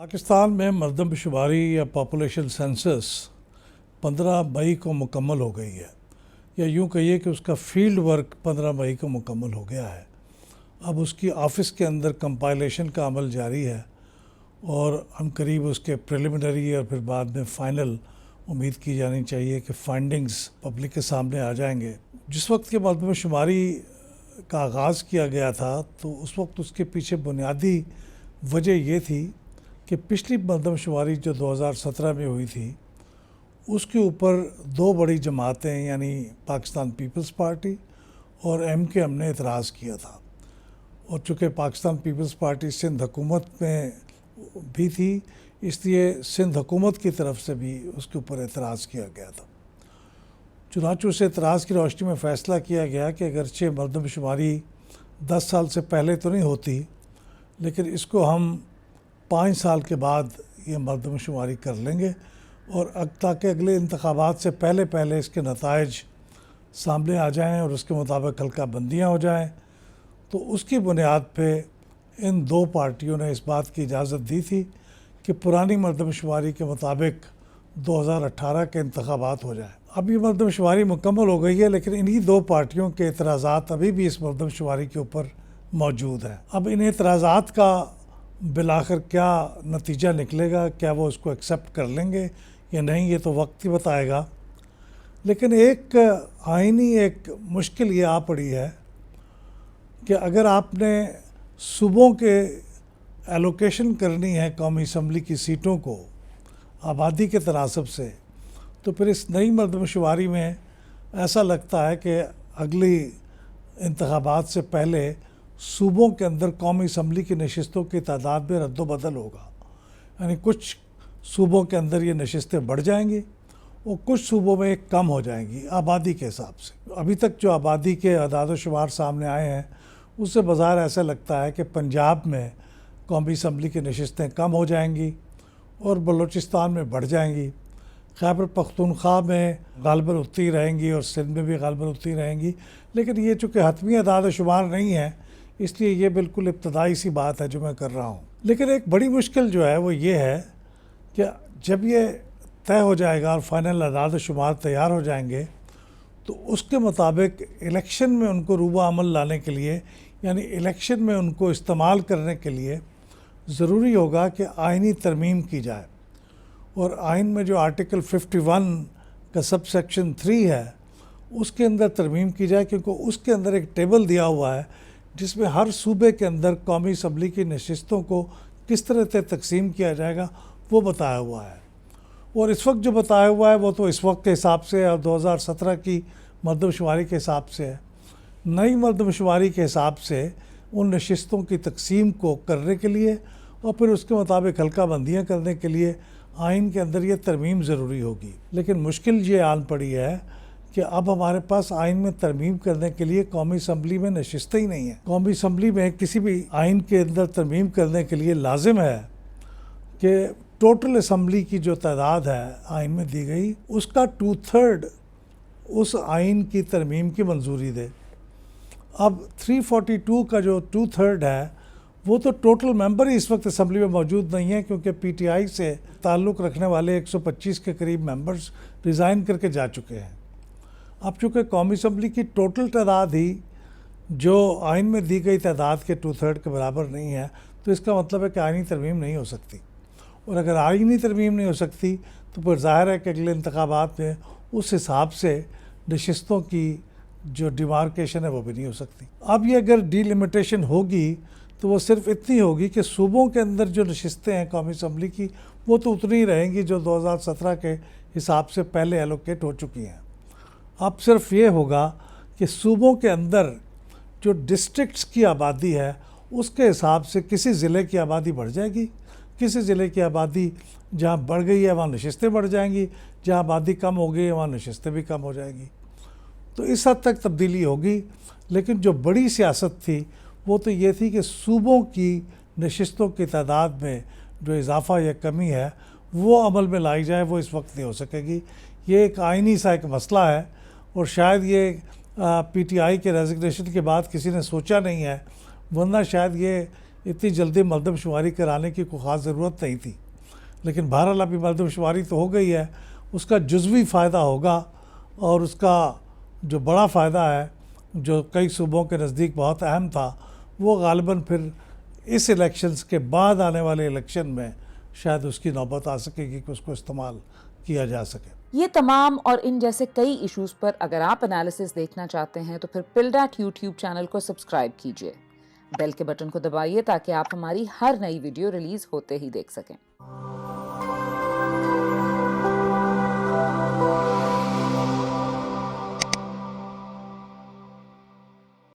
पाकिस्तान में मरदमशुमारी या population census 15 मई को मुकम्मल हो गई है, या यूँ कहिए कि उसका फील्ड वर्क 15 मई को मुकम्मल हो गया है। अब उसकी ऑफ़िस के अंदर कंपाइलेशन का अमल जारी है और अनकरीब उसके प्रिलिमिनरी और फिर बाद में फ़ाइनल उम्मीद की जानी चाहिए कि फाइंडिंग्स पब्लिक के सामने आ जाएंगे। जिस वक्त के मरदमशुमारी का आगाज़ किया गया था तो उस वक्त उसके पीछे बुनियादी वजह ये थी कि पिछली मरदमशुमारी जो 2017 में हुई थी उसके ऊपर दो बड़ी जमातें यानी पाकिस्तान पीपल्स पार्टी और MKM ने एतराज़ किया था। और चूँकि पाकिस्तान पीपल्स पार्टी सिंध हुकूमत में भी थी, इसलिए सिंध हुकूमत की तरफ से भी उसके ऊपर एतराज़ किया गया था। चुनांचे उस एतराज़ की रोशनी में फ़ैसला किया गया कि अगरचे मरदमशुमारी 10 साल से पहले तो नहीं होती, लेकिन इसको हम 5 साल के बाद ये मरदमशुमारी कर लेंगे और ताकि अगले इंतखाबात से पहले पहले इसके नताइज सामने आ जाएं और उसके मुताबिक हल्का बंदियाँ हो जाएं। तो उसकी बुनियाद पे इन दो पार्टियों ने इस बात की इजाज़त दी थी कि पुरानी मरदमशुमारी के मुताबिक 2018 के इंतखाबात हो जाएं। अब ये मरदमशुमारी मुकम्मल हो गई है, लेकिन इन्हीं दो पार्टियों के एतराज़ात अभी भी इस मरदमशुमारी के ऊपर मौजूद हैं। अब इन एतराज़ात का बिलाखिर क्या नतीजा निकलेगा, क्या वो उसको एक्सेप्ट कर लेंगे या नहीं, ये तो वक्त ही बताएगा। लेकिन एक आईनी एक मुश्किल ये आ पड़ी है कि अगर आपने सूबों के एलोकेशन करनी है कौमी असम्बली की सीटों को आबादी के तनासब से, तो फिर इस नई मरदमशुमारी में ऐसा लगता है कि अगली इंतखाबात से पहले सूबों के अंदर कौमी असम्बली की नशिस्तों की तादाद में रद्दोबदल होगा। यानी कुछ सूबों के अंदर ये नशिस्तें बढ़ जाएंगी और कुछ सूबों में कम हो जाएंगी आबादी के हिसाब से। अभी तक जो आबादी के अदाद शुमार सामने आए हैं उससे बाज़ार ऐसा लगता है कि पंजाब में कौमी असम्बली की नशिस्तें कम हो जाएंगी और बलूचिस्तान में बढ़ जाएंगी। खैबर पख्तूनख्वा में गालबन उतनी रहेंगी और सिंध में भी गालबन उतनी रहेंगी। लेकिन ये चूँकि हतमी अदाद शुमार नहीं है, इसलिए ये बिल्कुल इब्तदाई सी बात है जो मैं कर रहा हूँ। लेकिन एक बड़ी मुश्किल जो है वो ये है कि जब ये तय हो जाएगा और फाइनल अदाद शुमार तैयार हो जाएंगे तो उसके मुताबिक इलेक्शन में उनको रूबा अमल लाने के लिए, यानी इलेक्शन में उनको इस्तेमाल करने के लिए ज़रूरी होगा कि आइनी तरमीम की जाए। और आइन में जो आर्टिकल 51 का सब सेक्शन 3 है उसके अंदर तरमीम की जाए, क्योंकि उसके अंदर एक टेबल दिया हुआ है जिसमें हर सूबे के अंदर कौमी असम्बली की नशिस्तों को किस तरह से तकसीम किया जाएगा वो बताया हुआ है। और इस वक्त जो बताया हुआ है वो तो इस वक्त के हिसाब से और 2017 की मरदमशुमारी के हिसाब से है। नई मरदमशुमारी के हिसाब से उन नशिस्तों की तकसीम को करने के लिए और फिर उसके मुताबिक हल्का बंदियाँ करने के लिए आइन के अंदर ये तरमीम ज़रूरी होगी। लेकिन मुश्किल ये आन पड़ी है कि अब हमारे पास आइन में तरमीम करने के लिए कौमी असम्बली में नशिस्तें ही नहीं हैं। कौमी असम्बली में किसी भी आइन के अंदर तरमीम करने के लिए लाजिम है कि टोटल असम्बली की जो तादाद है आइन में दी गई उसका 2/3 उस आइन की तरमीम की मंजूरी दे। अब 342 का जो 2/3 है वो तो टोटल मेंबर ही इस वक्त असम्बली में मौजूद नहीं है, क्योंकि PTI से ताल्लुक़ रखने वाले 125 के करीब मेंबर्स रिज़ाइन करके जा चुके हैं। अब चूँकि कौमी असम्बली की टोटल तादाद ही जो आइन में दी गई तादाद के 2/3 के बराबर नहीं है, तो इसका मतलब है कि आइनी तरमीम नहीं हो सकती। और अगर आइनी तरमीम नहीं हो सकती तो फिर ज़ाहिर है कि अगले इंतखाबात में उस हिसाब से नशिस्तों की जो डिमार्केशन है वो भी नहीं हो सकती। अब ये अगर डिलिमिटेशन होगी तो वो सिर्फ इतनी होगी कि सूबों के अंदर जो नशिस्तें हैं कौमी असम्बली की वो तो उतनी ही रहेंगी जो 2017 के हिसाब से पहले एलोकेट हो चुकी हैं। अब सिर्फ ये होगा कि सूबों के अंदर जो डिस्ट्रिक्ट्स की आबादी है उसके हिसाब से किसी ज़िले की आबादी बढ़ जाएगी, किसी ज़िले की आबादी जहाँ बढ़ गई है वहाँ नशिस्तें बढ़ जाएंगी, जहाँ आबादी कम हो गई है वहाँ नशिस्तें भी कम हो जाएंगी। तो इस हद तक तब्दीली होगी। लेकिन जो बड़ी सियासत थी वो तो ये थी कि सूबों की नशिस्तों की तादाद में जो इजाफ़ा या कमी है वो अमल में लाई जाए, वो इस वक्त नहीं हो सकेगी। ये एक आइनी सा एक मसला है और शायद ये PTI के रेजिग्नेशन के बाद किसी ने सोचा नहीं है, वरना शायद ये इतनी जल्दी मरदमशुमारी कराने की कोई ख़ास ज़रूरत नहीं थी। लेकिन बहरहाल अभी मरदमशुमारी तो हो गई है, उसका जुज़वी फ़ायदा होगा और उसका जो बड़ा फ़ायदा है, जो कई सूबों के नज़दीक बहुत अहम था, वो ग़ालिबन फिर इस इलेक्शंस के बाद आने वाले इलेक्शन में शायद उसकी नौबत आ सकेगी कि उसको इस्तेमाल किया जा सके। ये तमाम और इन जैसे कई इश्यूज पर अगर आप एनालिसिस देखना चाहते हैं तो फिर पिल्डैट यूट्यूब चैनल को सब्सक्राइब कीजिए, बेल के बटन को दबाइए ताकि आप हमारी हर नई वीडियो रिलीज होते ही देख सकें।